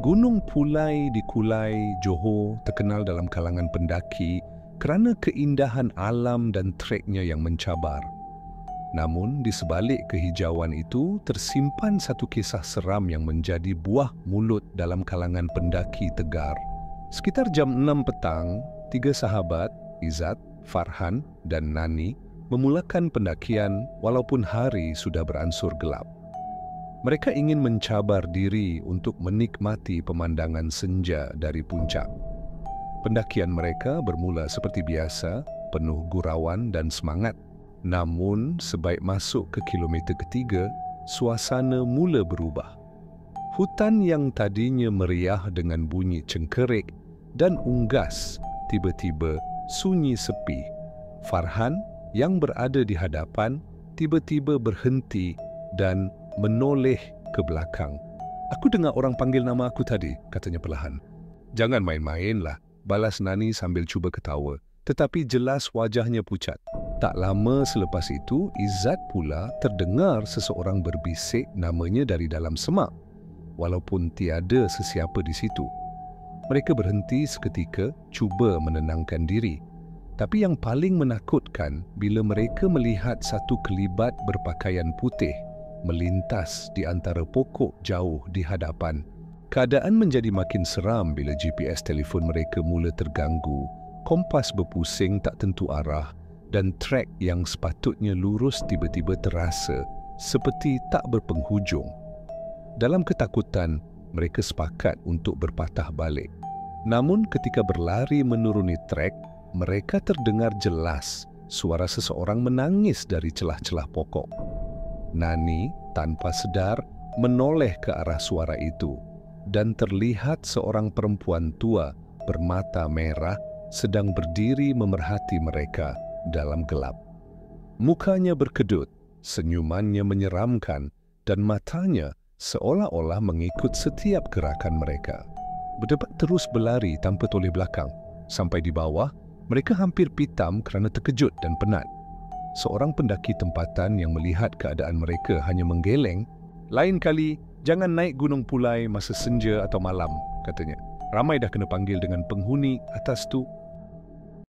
Gunung Pulai di Kulai, Johor terkenal dalam kalangan pendaki kerana keindahan alam dan treknya yang mencabar. Namun, di sebalik kehijauan itu tersimpan satu kisah seram yang menjadi buah mulut dalam kalangan pendaki tegar. Sekitar jam 6 petang, 3 sahabat, Izzat, Farhan dan Nani, memulakan pendakian walaupun hari sudah beransur gelap. Mereka ingin mencabar diri untuk menikmati pemandangan senja dari puncak. Pendakian mereka bermula seperti biasa, penuh gurauan dan semangat. Namun, sebaik masuk ke kilometer ketiga, suasana mula berubah. Hutan yang tadinya meriah dengan bunyi cengkerik dan unggas, tiba-tiba sunyi sepi. Farhan yang berada di hadapan tiba-tiba berhenti dan menoleh ke belakang. "Aku dengar orang panggil nama aku tadi," katanya perlahan. "Jangan main-mainlah," balas Nani sambil cuba ketawa. Tetapi jelas wajahnya pucat. Tak lama selepas itu, Izzat pula terdengar seseorang berbisik namanya dari dalam semak, walaupun tiada sesiapa di situ. Mereka berhenti seketika, cuba menenangkan diri. Tapi yang paling menakutkan bila mereka melihat satu kelibat berpakaian putih melintas di antara pokok jauh di hadapan. Keadaan menjadi makin seram bila GPS telefon mereka mula terganggu, kompas berpusing tak tentu arah dan trek yang sepatutnya lurus tiba-tiba terasa seperti tak berpenghujung. Dalam ketakutan, mereka sepakat untuk berpatah balik. Namun ketika berlari menuruni trek, mereka terdengar jelas suara seseorang menangis dari celah-celah pokok. Nani tanpa sedar menoleh ke arah suara itu dan terlihat seorang perempuan tua bermata merah sedang berdiri memerhati mereka dalam gelap. Mukanya berkedut, senyumannya menyeramkan dan matanya seolah-olah mengikut setiap gerakan mereka. Berdebat terus berlari tanpa toleh belakang. Sampai di bawah, mereka hampir pitam kerana terkejut dan penat. Seorang pendaki tempatan yang melihat keadaan mereka hanya menggeleng. "Lain kali, jangan naik Gunung Pulai masa senja atau malam," katanya. "Ramai dah kena panggil dengan penghuni atas tu."